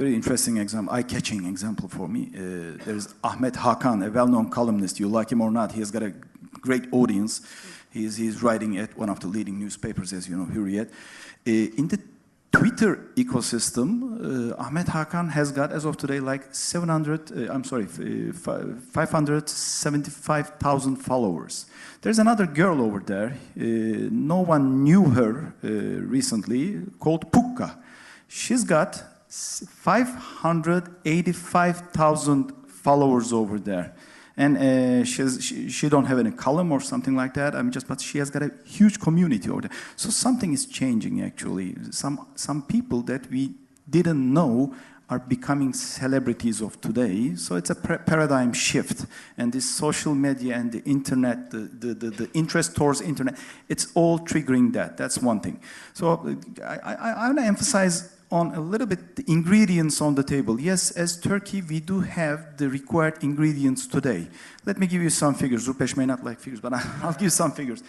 very interesting example, eye-catching example for me. There's Ahmet Hakan, a well-known columnist. You like him or not, he has got a great audience. He's writing at one of the leading newspapers, as you know, Hürriyet. In the Twitter ecosystem, Ahmet Hakan has got, as of today, like 575,000 followers. There's another girl over there, no one knew her recently, called Pukka. She's got 585,000 followers over there. And she don't have any column or something like that. But she has got a huge community over there. So something is changing actually. Some people that we didn't know are becoming celebrities of today. So it's a paradigm shift. And this social media and the internet, the interest towards internet, it's all triggering that. That's one thing. So I want to emphasize on a little bit the ingredients on the table. Yes, as Turkey, we do have the required ingredients today. Let me give you some figures. Rupesh may not like figures, but I'll give some figures.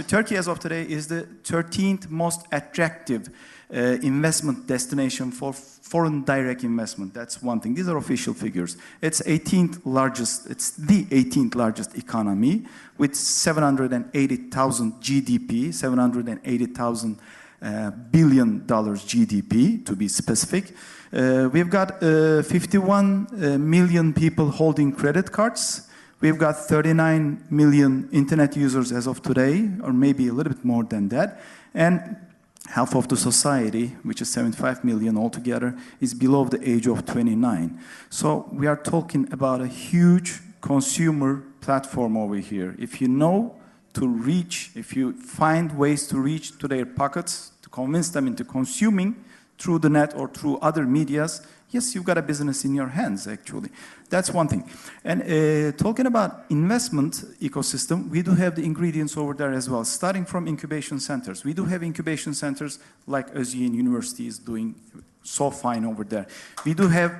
Turkey, as of today, is the 13th most attractive investment destination for foreign direct investment. That's one thing. These are official figures. It's the 18th largest economy with 780,000 GDP, 780,000 billion dollars GDP, to be specific. We've got 51 million people holding credit cards. We've got 39 million internet users as of today, or maybe a little bit more than that. And half of the society, which is 75 million altogether, is below the age of 29. So we are talking about a huge consumer platform over here. If you know to reach, if you find ways to reach to their pockets, to convince them into consuming through the net or through other medias, yes, you've got a business in your hands, actually. That's one thing. And talking about investment ecosystem, we do have the ingredients over there as well, starting from incubation centers. We do have incubation centers like Özyeğin University is doing so fine over there. We do have,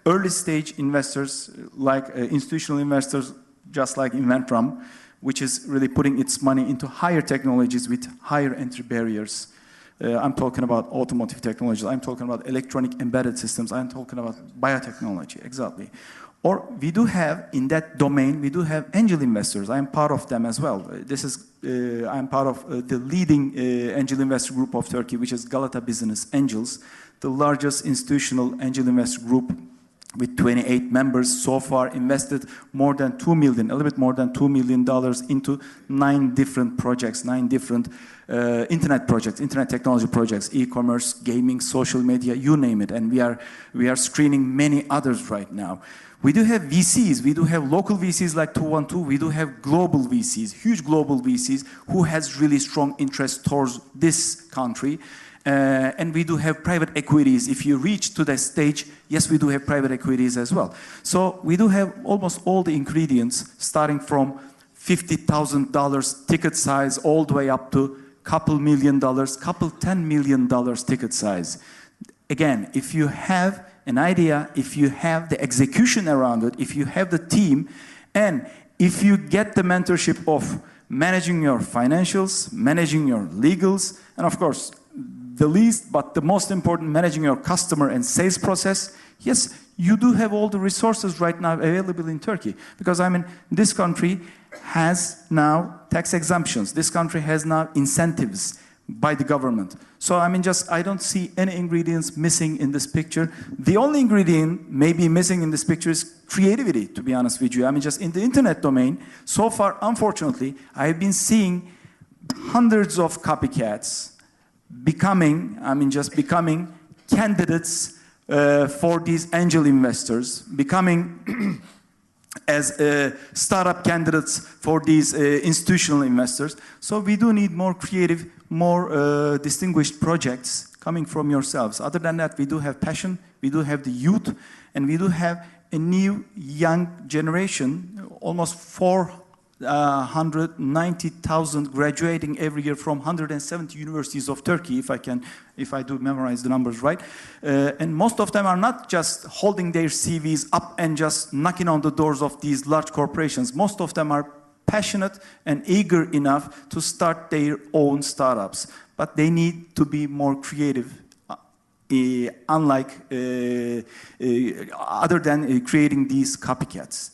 early stage investors, like institutional investors, just like Inventram, which is really putting its money into higher technologies with higher entry barriers. I'm talking about automotive technologies, I'm talking about electronic embedded systems, I'm talking about biotechnology, exactly. Or we do have, in that domain, we do have angel investors. I'm part of them as well. I'm part of the leading angel investor group of Turkey, which is Galata Business Angels, the largest institutional angel investor group with 28 members, so far invested more than $2 million, a little bit more than $2 million into 9 different projects, 9 different internet projects, internet technology projects, e-commerce, gaming, social media, you name it. And we are screening many others right now. We do have VCs, we do have local VCs like 212, we do have global VCs, huge global VCs who has really strong interest towards this country. And we do have private equities. If you reach to that stage, yes, we do have private equities as well. So we do have almost all the ingredients, starting from $50,000 ticket size all the way up to couple $1 million, couple $10 million ticket size. Again, if you have an idea, if you have the execution around it, if you have the team, and if you get the mentorship of managing your financials, managing your legals, and of course, the least but the most important, managing your customer and sales process, yes, you do have all the resources right now available in Turkey. Because I mean, this country has now tax exemptions. This country has now incentives by the government. So I mean, I don't see any ingredients missing in this picture. The only ingredient maybe missing in this picture is creativity, to be honest with you. I mean, just in the internet domain, so far, unfortunately, I've been seeing hundreds of copycats becoming candidates for these angel investors, becoming as startup candidates for these institutional investors. So we do need more creative, more distinguished projects coming from yourselves. Other than that, we do have passion, we do have the youth, and we do have a new young generation, almost 490,000 graduating every year from 170 universities of Turkey, if I do memorize the numbers right. And most of them are not just holding their CVs up and just knocking on the doors of these large corporations. Most of them are passionate and eager enough to start their own startups. But they need to be more creative unlike other than creating these copycats.